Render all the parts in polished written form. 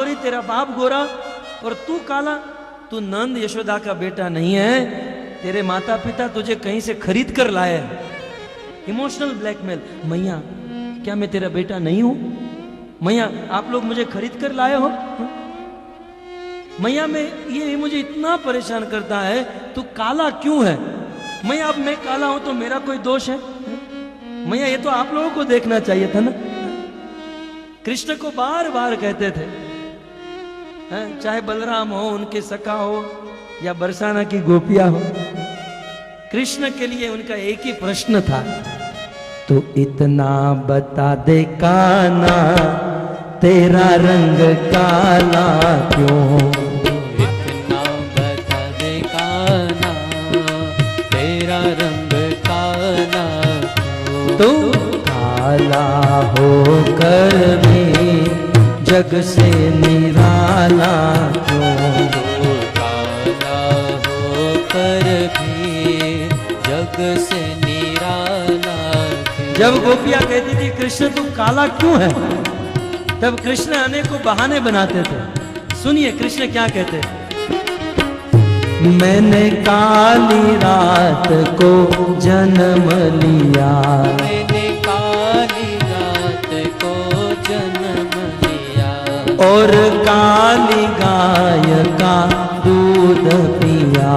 गोरी, तेरा बाप गोरा और तू काला। तू नंद यशोदा का बेटा नहीं है, तेरे माता पिता तुझे कहीं से खरीद कर लाए। Emotional blackmail. मैया क्या मैं तेरा बेटा नहीं हूं? मैया आप लोग मुझे खरीद कर लाए हो? मैया मैं ये मुझे इतना परेशान करता है, तू काला क्यों है? मैया अब मैं काला हूं तो मेरा कोई दोष है? मैया ये तो आप लोगों को देखना चाहिए था ना। कृष्ण को बार बार कहते थे, चाहे बलराम हो, उनके सखा हो, या बरसाना की गोपियां हो, कृष्ण के लिए उनका एक ही प्रश्न था, तो इतना बता दे काना तेरा रंग काला क्यों? इतना बता दे काना तेरा रंग काला क्यों? तो काला होकर भी जग से निराला क्यों? तू काला होकर भी जग से निराला क्यों? जब गोपियां कहती थी कृष्ण तू काला क्यों है, तब कृष्ण अनेकों बहाने बनाते थे। सुनिए कृष्ण क्या कहते, मैंने काली रात को जन्म लिया, मैंने काली रात को जन्म लिया, और काली गाय का दूध पिया।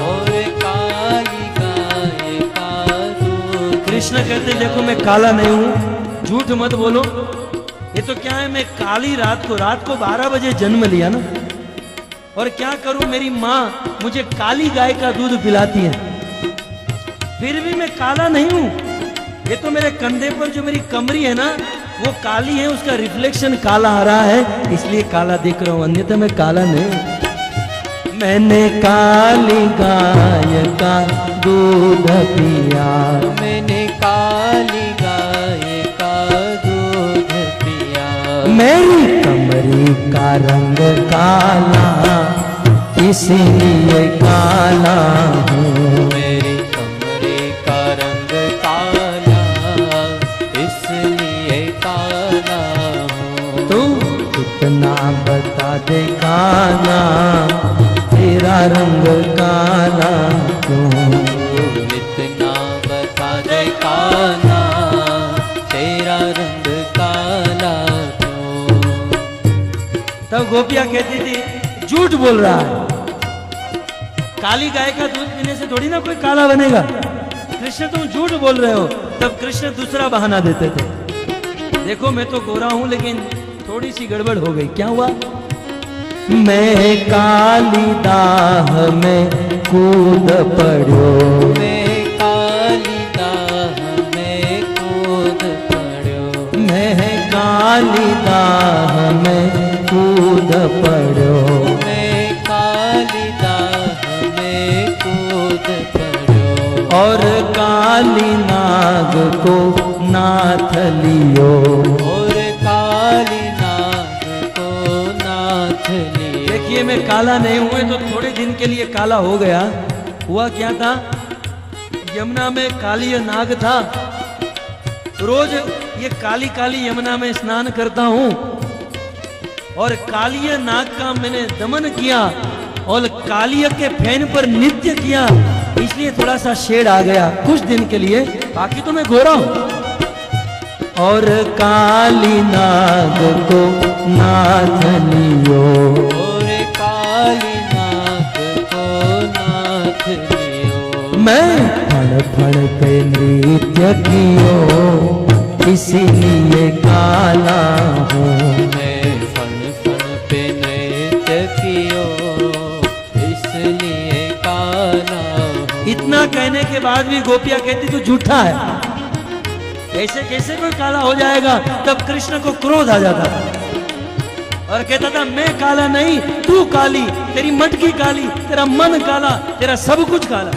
और काली गाय का दूध। कृष्ण कहते देखो मैं काला नहीं हूं, झूठ मत बोलो। ये तो क्या है, मैं काली रात को 12 बजे जन्म लिया ना, और क्या करूं, मेरी माँ मुझे काली गाय का दूध पिलाती है, फिर भी मैं काला नहीं हूं। ये तो मेरे कंधे पर जो मेरी कमरी है ना वो काली है, उसका रिफ्लेक्शन काला आ रहा है, इसलिए काला दिख रहा हूं, अन्यथा मैं काला नहीं। मैंने काली गाय का दूध पिया, मैंने काली गाय का दूध पिया, मेरी कमरी का रंग काला इसलिए काला हूँ। मेरी कमरे का रंग काला इसलिए काला हूँ। तू कितना बता दे काला तेरा रंग काला क्यों? इतना बता दे काला तेरा रंग काला क्यों? तब गोपियां कहती थी झूठ बोल रहा है, काली गाय का दूध पीने से थोड़ी ना कोई काला बनेगा, कृष्ण तुम झूठ बोल रहे हो। तब कृष्ण दूसरा बहाना देते थे, देखो मैं तो गोरा हूं लेकिन थोड़ी सी गड़बड़ हो गई। क्या हुआ? मैं काली दाह में कूद पड़ो, मैं काली दाह में कूद पड़ो, मैं काली दाह में कूद पड़ो, मैं काली दाह में कूद पड़ो, और काली नाग को नाथ लियो। और काली नाग को नाथ लियो। देखिए मैं काला नहीं हुए तो थोड़े दिन के लिए काला हो गया। हुआ क्या था, यमुना में काली नाग था, रोज ये काली काली यमुना में स्नान करता हूँ, और कालिय नाग का मैंने दमन किया और कालिय के फैन पर नृत्य किया, इसलिए थोड़ा सा शेड आ गया कुछ दिन के लिए, बाकी तो मैं गोरा हूं। और काली नाग को नाथ लियो, और काली नाग को नाथ लियो। मैं फण फण पे नृत्य कियो इसीलिए काला हूँ। मैं फन फन पे नृत्य कियो इसलिए काला हूँ। इतना कहने के बाद भी गोपियां कहती तू झूठा है, ऐसे कैसे कोई काला हो जाएगा। तब कृष्ण को क्रोध आ जाता था और कहता था मैं काला नहीं, तू काली, तेरी मटकी काली, तेरा मन काला, तेरा सब कुछ काला।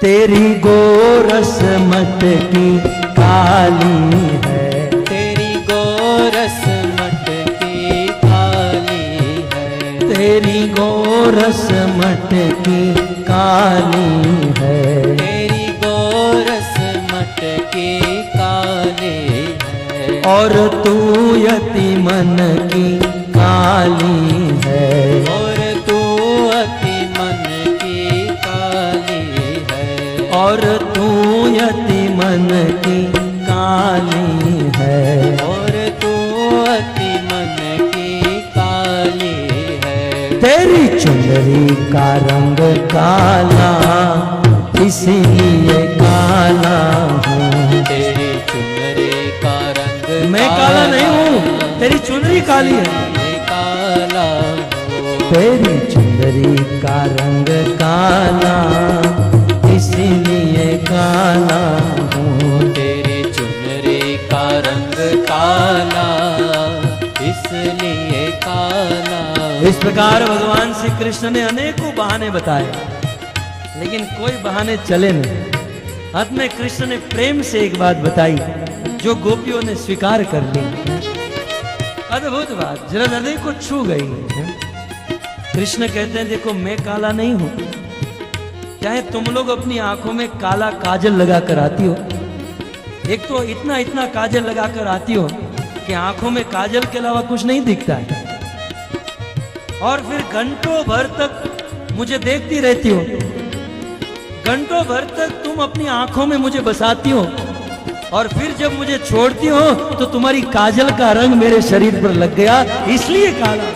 तेरी गोरस मटकी काली है, तेरी गोरस मटकी काली है, तेरी गोरस मटकी काली है, तेरी गोरस मटकी काली है, और तू यति मन की काली है, और तू अति मन की काली है, और तू यति मन की काली है, और तू अति मन की काली है। तेरी चुनरी का रंग काला इसलिए काला हूँ। तेरी चुनरी का रंग मैं काला नहीं हूँ, तेरी चुनरी काली है। काला हो। तेरी चुनरी का रंग काला इसलिए काला हूँ। तेरी चुनरी का रंग काला इसलिए काला। इस प्रकार भगवान श्री कृष्ण ने अनेकों बहाने बताए, लेकिन कोई बहाने चले नहीं। अंत में कृष्ण ने प्रेम से एक बात बताई जो गोपियों ने स्वीकार कर ली। अद्भुत बात, जरा हृदय को छू गई। कृष्ण कहते हैं देखो मैं काला नहीं हूं, चाहे तुम लोग अपनी आंखों में काला काजल लगा कर आती हो। एक तो इतना इतना काजल लगा कर आती हो कि आंखों में काजल के अलावा कुछ नहीं दिखता है, और फिर घंटों भर तक मुझे देखती रहती हो। घंटों भर तक तुम अपनी आंखों में मुझे बसाती हो, और फिर जब मुझे छोड़ती हो तो तुम्हारी काजल का रंग मेरे शरीर पर लग गया, इसलिए काला।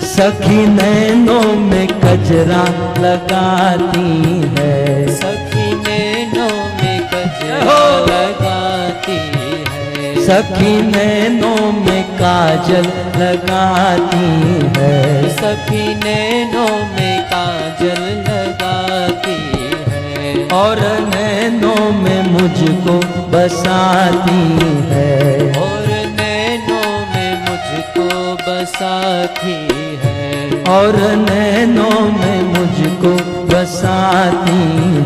सखी नैनों में कजरा लगाती है, सखी नैनों में कजरा लगाती है, सखी नैनों में काजल लगाती है, सखी नैनों में काजल लगाती है, और नैनों में मुझको बसाती है, और नैनों में मुझको बसाती है, और नैनों में मुझको बसाती